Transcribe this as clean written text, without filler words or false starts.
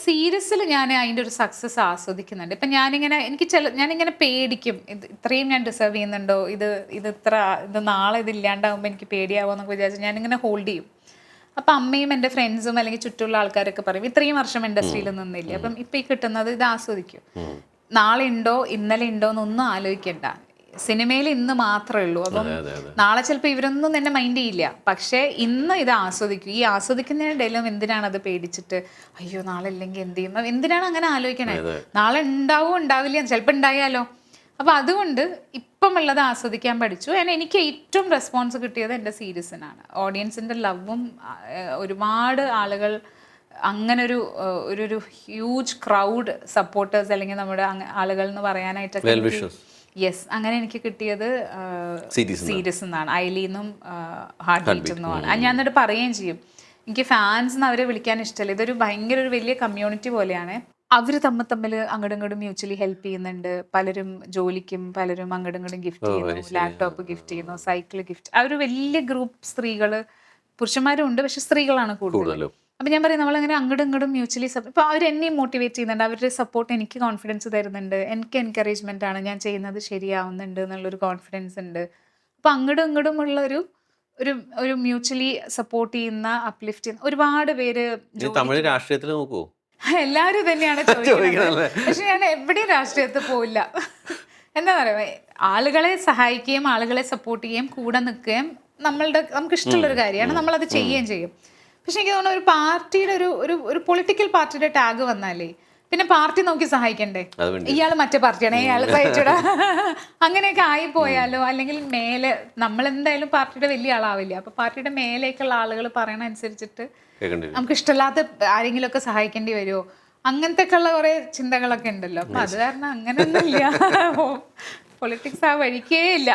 സീരിയസിൽ ഞാൻ അതിൻ്റെ ഒരു സക്സസ് ആസ്വദിക്കുന്നുണ്ട്. ഇപ്പം ഞാനിങ്ങനെ പേടിക്കും, ഇത്രയും ഞാൻ ഡിസേർവ് ചെയ്യുന്നുണ്ടോ, ഇത് നാളെ ഇതില്ലാണ്ടാവുമ്പോൾ എനിക്ക് പേടിയാവോ എന്നൊക്കെ വിചാരിച്ച് ഞാനിങ്ങനെ ഹോൾഡ് ചെയ്യും. അപ്പം അമ്മയും എൻ്റെ ഫ്രണ്ട്സും അല്ലെങ്കിൽ ചുറ്റുമുള്ള ആൾക്കാരൊക്കെ പറയും ഇത്രയും വർഷം ഇൻഡസ്ട്രിയിൽ നിന്നില്ലേ, അപ്പം ഇപ്പം ഈ കിട്ടുന്നത് ഇത് ആസ്വദിക്കും. നാളെ ഉണ്ടോ ഇന്നലെ ഉണ്ടോ എന്നൊന്നും ആലോചിക്കണ്ട. സിനിമയിൽ ഇന്ന് മാത്രമേ ഉള്ളൂ. അപ്പം നാളെ ചിലപ്പോൾ ഇവരൊന്നും തന്നെ മൈൻഡ് ചെയ്യില്ല. പക്ഷേ ഇന്ന് ഇത് ആസ്വദിക്കും. ഈ ആസ്വദിക്കുന്നതിനിടയിലും എന്തിനാണ് അത് പേടിച്ചിട്ട് അയ്യോ നാളെ ഇല്ലെങ്കിൽ എന്ത് ചെയ്യും, എന്തിനാണ് അങ്ങനെ ആലോചിക്കണേ? നാളെ ഉണ്ടാവോ ഉണ്ടാവില്ല, ചിലപ്പോൾ ഉണ്ടായാലോ. അപ്പോൾ അതുകൊണ്ട് ഇപ്പം ഉള്ളത് ആസ്വദിക്കാൻ പഠിച്ചു. എനിക്ക് ഏറ്റവും റെസ്പോൺസ് കിട്ടിയത് എൻ്റെ സീരീസിനാണ്. ഓഡിയൻസിൻ്റെ ലവും ഒരുപാട് ആളുകൾ അങ്ങനെ ഒരു ഹ്യൂജ് ക്രൗഡ് സപ്പോർട്ടേഴ്സ് അല്ലെങ്കിൽ നമ്മുടെ ആളുകൾ എന്ന് പറയാനായിട്ടൊക്കെ യെസ്, അങ്ങനെ എനിക്ക് കിട്ടിയത് സീരീസ് എന്നാണ്. ഐലിന്നും ഹാർട്ട് ബീറ്റ് എന്നുമാണ്. ഞാൻ എന്നിട്ട് പറയുകയും ചെയ്യും, എനിക്ക് ഫാൻസ് എന്ന് അവരെ വിളിക്കാൻ ഇഷ്ടമല്ല. ഇതൊരു ഭയങ്കര ഒരു വലിയ കമ്മ്യൂണിറ്റി പോലെയാണ്. അവർ തമ്മിൽ അങ്ങോട്ടും ഇങ്ങോട്ടും മ്യൂച്വലി ഹെൽപ്പ് ചെയ്യുന്നുണ്ട്. പലരും ജോലിക്കും, പലരും അങ്ങോട്ടും ഇങ്ങോട്ടും ഗിഫ്റ്റ് ചെയ്യുന്നു, ലാപ്ടോപ്പ് ഗിഫ്റ്റ് ചെയ്യുന്നു, സൈക്കിൾ ഗിഫ്റ്റ്. ആ ഒരു വലിയ ഗ്രൂപ്പ് സ്ത്രീകൾ, പുരുഷന്മാരും ഉണ്ട്, പക്ഷെ സ്ത്രീകളാണ് കൂടുതലും. അപ്പം ഞാൻ പറയും നമ്മളങ്ങനെ അങ്ങോട്ടും ഇങ്ങോട്ടും മ്യൂച്വലി ഇപ്പോൾ അവർ എന്നെയും മോട്ടിവേറ്റ് ചെയ്യുന്നുണ്ട്. അവരുടെ സപ്പോർട്ട് എനിക്ക് കോൺഫിഡൻസ് തരുന്നുണ്ട്, എനിക്ക് എൻകറേജ്മെൻ്റ് ആണ്, ഞാൻ ചെയ്യുന്നത് ശരിയാവുന്നുണ്ട് എന്നുള്ളൊരു കോൺഫിഡൻസ് ഉണ്ട്. അപ്പോൾ അങ്ങോട്ടും ഇങ്ങോട്ടും ഉള്ള ഒരു മ്യൂച്വലി സപ്പോർട്ട് ചെയ്യുന്ന, അപ്ലിഫ്റ്റ് ചെയ്യുന്ന ഒരുപാട് പേര്. തമിഴ് രാഷ്ട്രീയത്തിൽ നോക്കൂ, എല്ലാവരും തന്നെയാണ് ചോദിക്കുന്നത്. പക്ഷെ ഞാൻ എവിടെയും രാഷ്ട്രീയത്തിൽ പോയില്ല. എന്താ പറയുക, ആളുകളെ സഹായിക്കുകയും ആളുകളെ സപ്പോർട്ട് ചെയ്യുകയും കൂടെ നിൽക്കുകയും നമുക്ക് ഇഷ്ടമുള്ളൊരു കാര്യമാണ്, നമ്മളത് ചെയ്യുകയും ചെയ്യും. പക്ഷെ എനിക്ക് തോന്നുന്നു ഒരു പാർട്ടിയുടെ ഒരു പൊളിറ്റിക്കൽ പാർട്ടിയുടെ ടാഗ് വന്നാലേ പിന്നെ പാർട്ടി നോക്കി സഹായിക്കണ്ടേ, ഇയാൾ മറ്റേ പാർട്ടിയാണ് ഇയാൾ സഹായിച്ചൂടാ, അങ്ങനെയൊക്കെ ആയിപ്പോയാലോ. അല്ലെങ്കിൽ മേലെ നമ്മളെന്തായാലും പാർട്ടിയുടെ വലിയ ആളാവില്ല. അപ്പോൾ പാർട്ടിയുടെ മേലേക്കുള്ള ആളുകൾ പറയണ അനുസരിച്ചിട്ട് നമുക്ക് ഇഷ്ടമില്ലാത്ത ആരെങ്കിലും ഒക്കെ സഹായിക്കേണ്ടി വരുമോ, അങ്ങനത്തെ ഒക്കെ ഉള്ള കുറെ ചിന്തകളൊക്കെ ഉണ്ടല്ലോ. അപ്പൊ അത് കാരണം അങ്ങനെയൊന്നുമില്ല, പൊളിറ്റിക്സ് ആ വഴിക്കേ ഇല്ല.